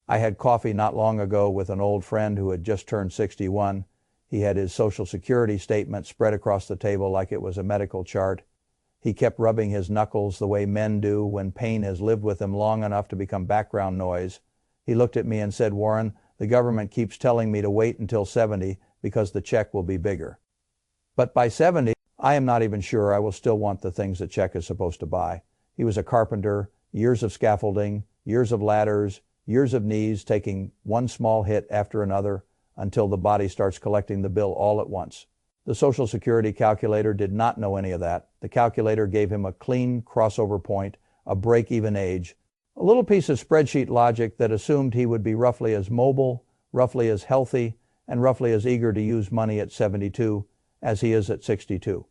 I had coffee not long ago with an old friend who had just turned 61. He had his Social Security statement spread across the table like it was a medical chart. He kept rubbing his knuckles the way men do when pain has lived with him long enough to become background noise. He looked at me and said, "Warren, the government keeps telling me to wait until 70 because the check will be bigger. But by 70, I am not even sure I will still want the things the check is supposed to buy." He was a carpenter, years of scaffolding, years of ladders, years of knees taking one small hit after another until the body starts collecting the bill all at once. The Social Security calculator did not know any of that. The calculator gave him a clean crossover point, a break-even age, a little piece of spreadsheet logic that assumed he would be roughly as mobile, roughly as healthy, and roughly as eager to use money at 72 as he is at 62.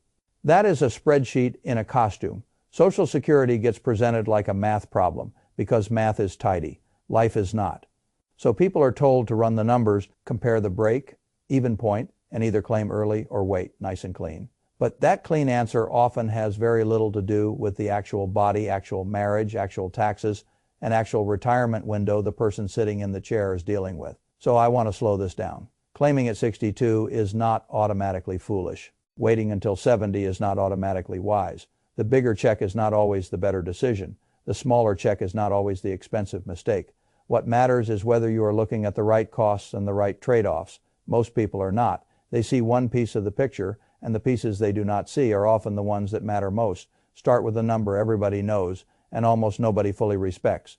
That is a spreadsheet in a costume. Social Security gets presented like a math problem because math is tidy. Life is not. So people are told to run the numbers, compare the break, even point, and either claim early or wait, nice and clean. But that clean answer often has very little to do with the actual body, actual marriage, actual taxes, and actual retirement window the person sitting in the chair is dealing with. So I want to slow this down. Claiming at 62 is not automatically foolish. Waiting until 70 is not automatically wise. The bigger check is not always the better decision. The smaller check is not always the expensive mistake. What matters is whether you are looking at the right costs and the right trade-offs. Most people are not. They see one piece of the picture, and the pieces they do not see are often the ones that matter most. Start with a number everybody knows and almost nobody fully respects.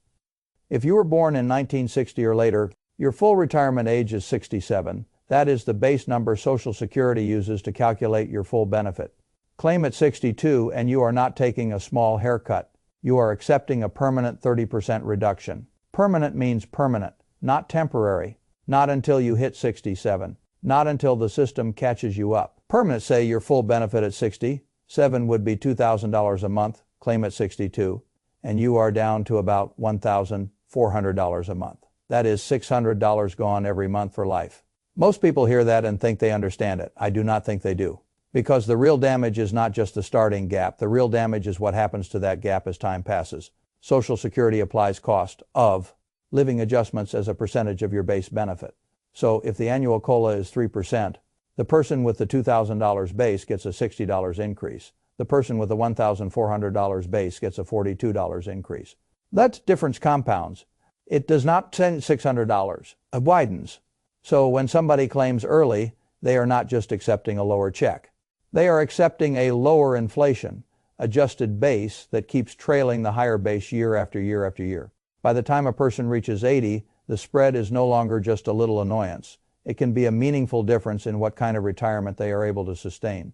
If you were born in 1960 or later, your full retirement age is 67. That is the base number Social Security uses to calculate your full benefit. Claim at 62 and you are not taking a small haircut. You are accepting a permanent 30% reduction. Permanent means permanent, not temporary, not until you hit 67, not until the system catches you up. Permanent, say your full benefit at 67 would be $2,000 a month, claim at 62, and you are down to about $1,400 a month. That is $600 gone every month for life. Most people hear that and think they understand it. I do not think they do. Because the real damage is not just the starting gap. The real damage is what happens to that gap as time passes. Social Security applies cost of living adjustments as a percentage of your base benefit. So if the annual COLA is 3%, the person with the $2,000 base gets a $60 increase. The person with the $1,400 base gets a $42 increase. That difference compounds. It does not send $600. It widens. So when somebody claims early, they are not just accepting a lower check. They are accepting a lower inflation, adjusted base that keeps trailing the higher base year after year after year. By the time a person reaches 80, the spread is no longer just a little annoyance. It can be a meaningful difference in what kind of retirement they are able to sustain.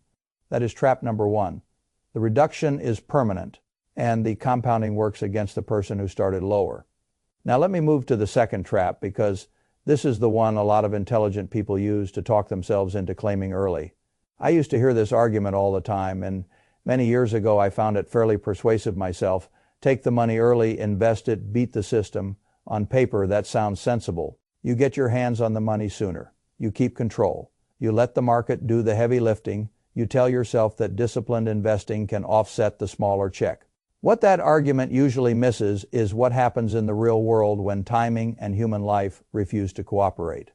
That is trap number one. The reduction is permanent, and the compounding works against the person who started lower. Now let me move to the second trap, because this is the one a lot of intelligent people use to talk themselves into claiming early. I used to hear this argument all the time, and many years ago I found it fairly persuasive myself. Take the money early, invest it, beat the system. On paper, that sounds sensible. You get your hands on the money sooner. You keep control. You let the market do the heavy lifting. You tell yourself that disciplined investing can offset the smaller check. What that argument usually misses is what happens in the real world when timing and human life refuse to cooperate.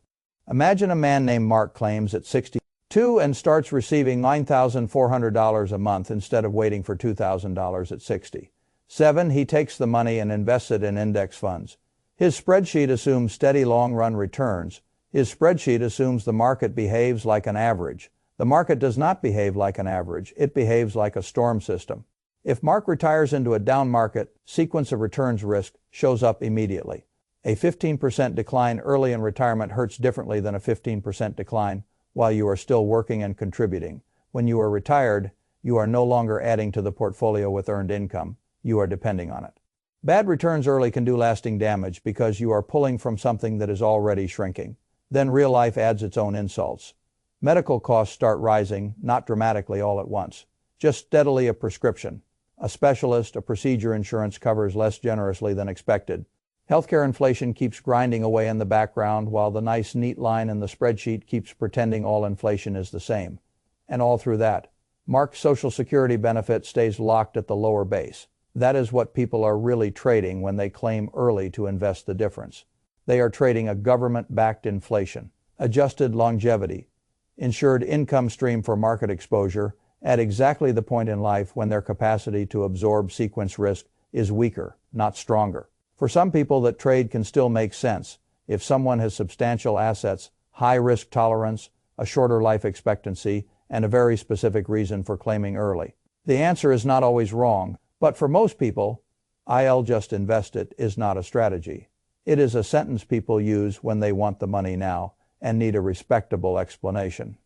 Imagine a man named Mark claims at 62 and starts receiving $9,400 a month instead of waiting for $2,000 at 60. 7. He takes the money and invests it in index funds. His spreadsheet assumes steady long-run returns. His spreadsheet assumes the market behaves like an average. The market does not behave like an average. It behaves like a storm system. If Mark retires into a down market, sequence of returns risk shows up immediately. A 15% decline early in retirement hurts differently than a 15% decline while you are still working and contributing. When you are retired, you are no longer adding to the portfolio with earned income. You are depending on it. Bad returns early can do lasting damage because you are pulling from something that is already shrinking. Then real life adds its own insults. Medical costs start rising, not dramatically all at once, just steadily a prescription. A specialist, a procedure insurance covers less generously than expected. Healthcare inflation keeps grinding away in the background while the nice neat line in the spreadsheet keeps pretending all inflation is the same. And all through that, Mark's Social Security benefit stays locked at the lower base. That is what people are really trading when they claim early to invest the difference. They are trading a government-backed inflation, adjusted longevity, insured income stream for market exposure at exactly the point in life when their capacity to absorb sequence risk is weaker, not stronger. For some people, that trade can still make sense if someone has substantial assets, high risk tolerance, a shorter life expectancy, and a very specific reason for claiming early. The answer is not always wrong, but for most people, I'll just invest it is not a strategy. It is a sentence people use when they want the money now and need a respectable explanation.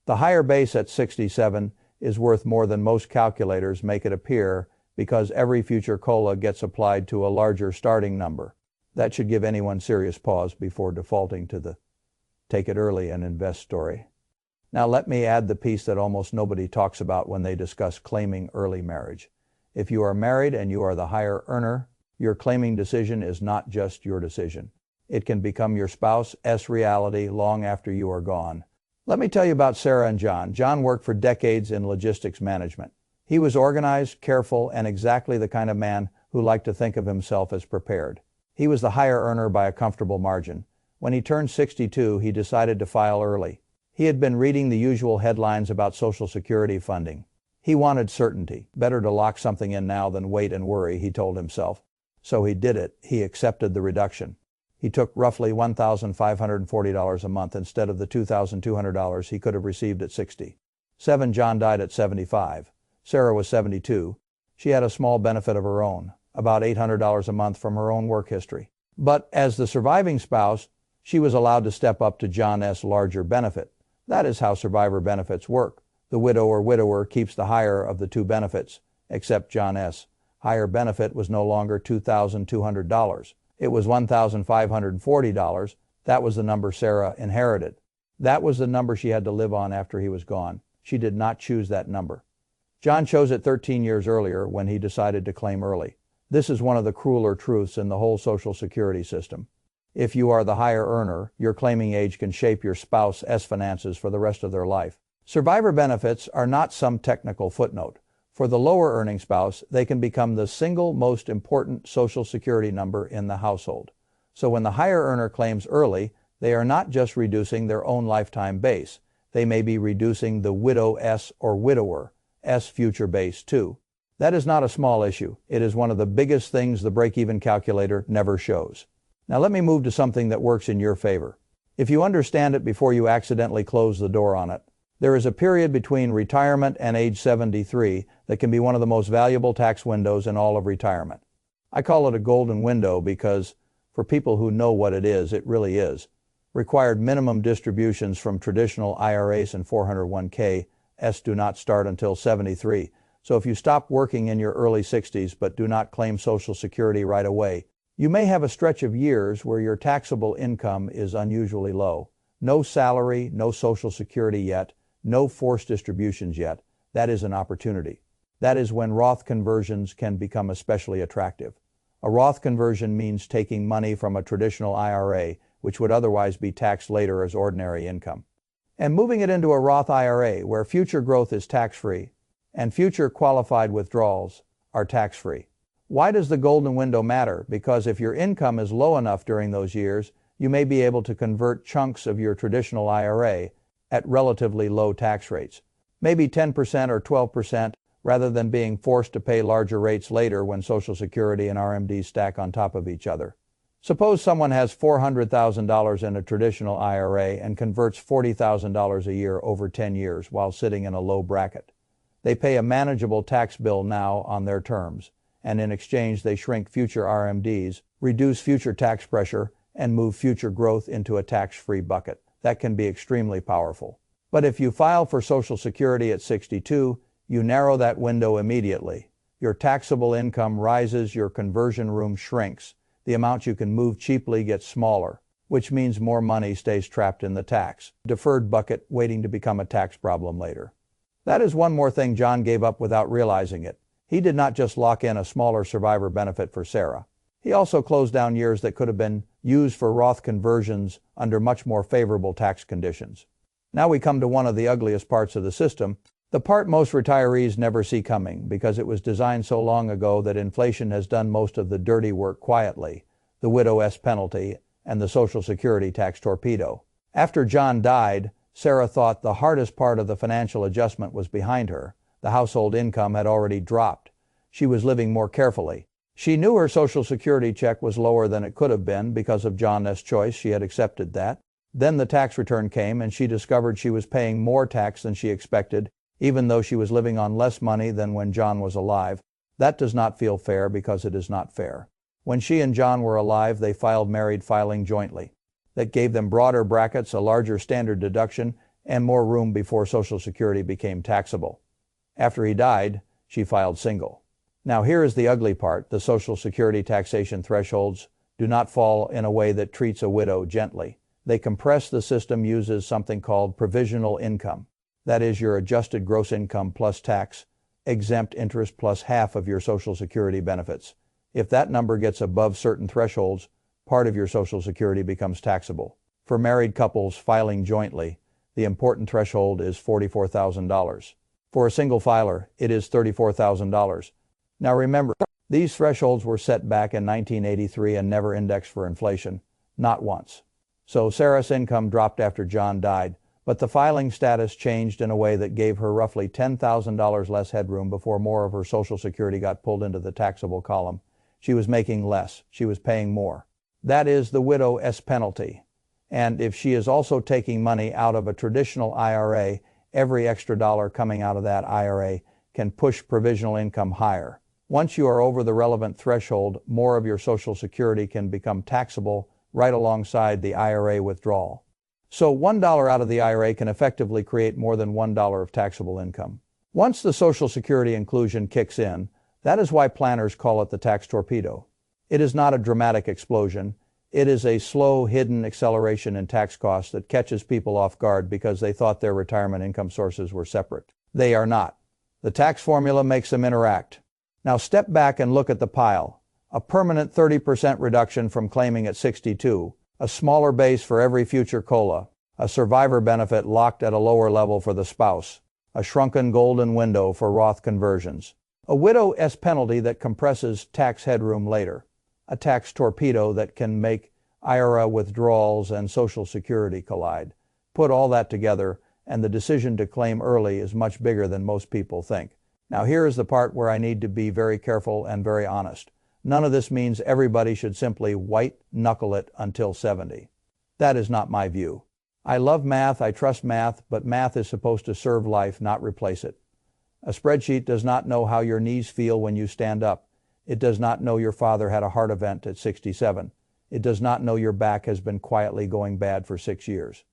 The higher base at 67 is worth more than most calculators make it appear because every future COLA gets applied to a larger starting number. That should give anyone serious pause before defaulting to the take it early and invest story. Now let me add the piece that almost nobody talks about when they discuss claiming early marriage. If you are married and you are the higher earner, your claiming decision is not just your decision. It can become your spouse's reality long after you are gone. Let me tell you about Sarah and John. John worked for decades in logistics management. He was organized, careful, and exactly the kind of man who liked to think of himself as prepared. He was the higher earner by a comfortable margin. When he turned 62, he decided to file early. He had been reading the usual headlines about Social Security funding. He wanted certainty. Better to lock something in now than wait and worry, he told himself. So he did it. He accepted the reduction. He took roughly $1,540 a month instead of the $2,200 he could have received at 60. John died at 75. Sarah was 72. She had a small benefit of her own, about $800 a month from her own work history. But as the surviving spouse, she was allowed to step up to John's larger benefit. That is how survivor benefits work. The widow or widower keeps the higher of the two benefits, except John's higher benefit was no longer $2,200. It was $1,540. That was the number Sarah inherited. That was the number she had to live on after he was gone. She did not choose that number. John chose it 13 years earlier when he decided to claim early. This is one of the crueler truths in the whole Social Security system. If you are the higher earner, your claiming age can shape your spouse's finances for the rest of their life. Survivor benefits are not some technical footnote. For the lower earning spouse, they can become the single most important Social Security number in the household. So when the higher earner claims early, they are not just reducing their own lifetime base. They may be reducing the widow's or widower's future base too. That is not a small issue. It is one of the biggest things the break-even calculator never shows. Now let me move to something that works in your favor. If you understand it before you accidentally close the door on it, there is a period between retirement and age 73 that can be one of the most valuable tax windows in all of retirement. I call it a golden window because, for people who know what it is, it really is. Required minimum distributions from traditional IRAs and 401(k)s do not start until 73. So if you stop working in your early 60s but do not claim Social Security right away, you may have a stretch of years where your taxable income is unusually low. No salary, no Social Security yet, no forced distributions yet. That is an opportunity. That is when Roth conversions can become especially attractive. A Roth conversion means taking money from a traditional IRA, which would otherwise be taxed later as ordinary income, and moving it into a Roth IRA where future growth is tax-free and future qualified withdrawals are tax-free. Why does the golden window matter? Because if your income is low enough during those years, you may be able to convert chunks of your traditional IRA at relatively low tax rates, maybe 10% or 12%, rather than being forced to pay larger rates later when Social Security and RMDs stack on top of each other. Suppose someone has $400,000 in a traditional IRA and converts $40,000 a year over 10 years while sitting in a low bracket. They pay a manageable tax bill now on their terms, and in exchange they shrink future RMDs, reduce future tax pressure, and move future growth into a tax-free bucket. That can be extremely powerful. But if you file for Social Security at 62, you narrow that window immediately. Your taxable income rises, your conversion room shrinks. The amount you can move cheaply gets smaller, which means more money stays trapped in the tax deferred bucket waiting to become a tax problem later. That is one more thing John gave up without realizing it. He did not just lock in a smaller survivor benefit for Sarah. He also closed down years that could have been used for Roth conversions under much more favorable tax conditions. Now we come to one of the ugliest parts of the system, the part most retirees never see coming because it was designed so long ago that inflation has done most of the dirty work quietly, the widow's penalty, and the Social Security tax torpedo. After John died, Sarah thought the hardest part of the financial adjustment was behind her. The household income had already dropped. She was living more carefully. She knew her Social Security check was lower than it could have been because of John's choice. She had accepted that. Then the tax return came and she discovered she was paying more tax than she expected, even though she was living on less money than when John was alive. That does not feel fair because it is not fair. When she and John were alive, they filed married filing jointly. That gave them broader brackets, a larger standard deduction, and more room before Social Security became taxable. After he died, she filed single. Now here is the ugly part. The Social Security taxation thresholds do not fall in a way that treats a widow gently. They compress the system, uses something called provisional income. That is your adjusted gross income plus tax, exempt interest plus half of your Social Security benefits. If that number gets above certain thresholds, part of your Social Security becomes taxable. For married couples filing jointly, the important threshold is $44,000. For a single filer, it is $34,000. Now remember, these thresholds were set back in 1983 and never indexed for inflation, not once. So Sarah's income dropped after John died, but the filing status changed in a way that gave her roughly $10,000 less headroom before more of her Social Security got pulled into the taxable column. She was making less. She was paying more. That is the widow's penalty. And if she is also taking money out of a traditional IRA, every extra dollar coming out of that IRA can push provisional income higher. Once you are over the relevant threshold, more of your Social Security can become taxable right alongside the IRA withdrawal. So $1 out of the IRA can effectively create more than $1 of taxable income. Once the Social Security inclusion kicks in, that is why planners call it the tax torpedo. It is not a dramatic explosion. It is a slow, hidden acceleration in tax costs that catches people off guard because they thought their retirement income sources were separate. They are not. The tax formula makes them interact. Now step back and look at the pile. A permanent 30% reduction from claiming at 62, a smaller base for every future COLA, a survivor benefit locked at a lower level for the spouse, a shrunken golden window for Roth conversions, a widow's penalty that compresses tax headroom later, a tax torpedo that can make IRA withdrawals and Social Security collide. Put all that together, and the decision to claim early is much bigger than most people think. Now here is the part where I need to be very careful and very honest. None of this means everybody should simply white-knuckle it until 70. That is not my view. I love math, I trust math, but math is supposed to serve life, not replace it. A spreadsheet does not know how your knees feel when you stand up. It does not know your father had a heart event at 67. It does not know your back has been quietly going bad for 6 years.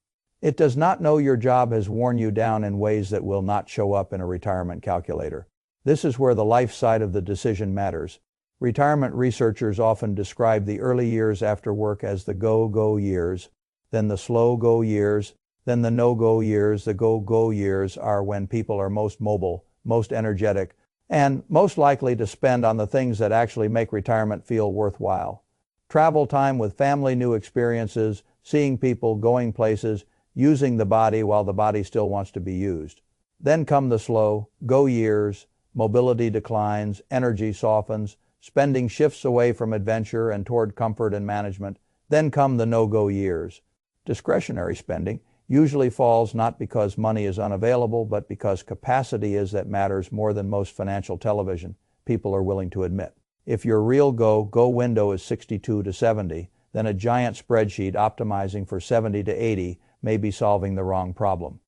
It does not know your job has worn you down in ways that will not show up in a retirement calculator. This is where the life side of the decision matters. Retirement researchers often describe the early years after work as the go-go years, then the slow-go years, then the no-go years. The go-go years are when people are most mobile, most energetic, and most likely to spend on the things that actually make retirement feel worthwhile. Travel time with family, new experiences, seeing people, going places, using the body while the body still wants to be used. Then come the slow-go years. Mobility declines, energy softens, spending shifts away from adventure and toward comfort and management. Then come the no-go years. Discretionary spending usually falls not because money is unavailable, but because capacity is that matters more than most financial television people are willing to admit. If your real go window is 62 to 70, then a giant spreadsheet optimizing for 70 to 80 may be solving the wrong problem.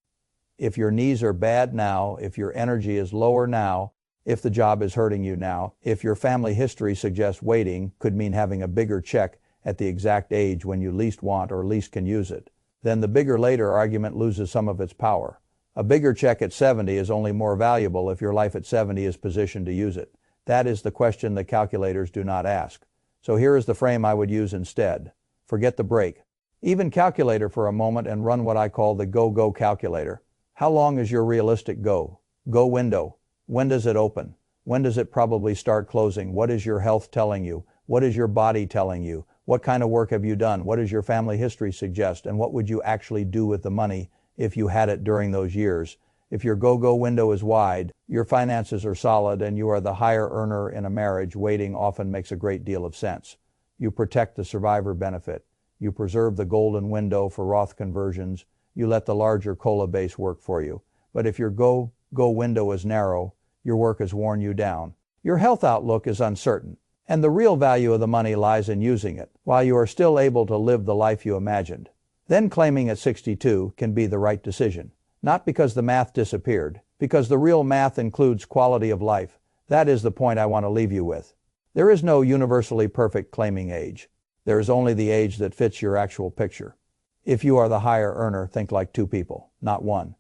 If your knees are bad now, if your energy is lower now, if the job is hurting you now, if your family history suggests waiting could mean having a bigger check at the exact age when you least want or least can use it, then the bigger later argument loses some of its power. A bigger check at 70 is only more valuable if your life at 70 is positioned to use it. That is the question the calculators do not ask. So here is the frame I would use instead. Forget the break. Even calculator for a moment and run what I call the go calculator. How long is your realistic go window? When does it open? When does it probably start closing? What is your health telling you? What is your body telling you? What kind of work have you done? What does your family history suggest? And what would you actually do with the money if you had it during those years? If your go window is wide, your finances are solid, and you are the higher earner in a marriage, waiting often makes a great deal of sense. You protect the survivor benefit. You preserve the golden window for Roth conversions. You let the larger COLA base work for you. But if your go window is narrow, your work has worn you down. Your health outlook is uncertain, and the real value of the money lies in using it, while you are still able to live the life you imagined. Then claiming at 62 can be the right decision. Not because the math disappeared, because the real math includes quality of life. That is the point I want to leave you with. There is no universally perfect claiming age. There is only the age that fits your actual picture. If you are the higher earner, think like two people, not one.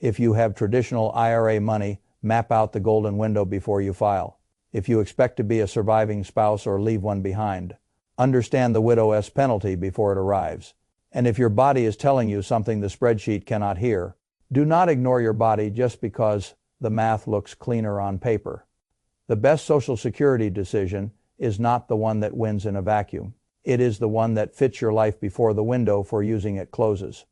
If you have traditional IRA money, map out the golden window before you file. If you expect to be a surviving spouse or leave one behind, understand the widow's penalty before it arrives. And if your body is telling you something the spreadsheet cannot hear, do not ignore your body just because the math looks cleaner on paper. The best Social Security decision is not the one that wins in a vacuum. It is the one that fits your life before the window for using it closes.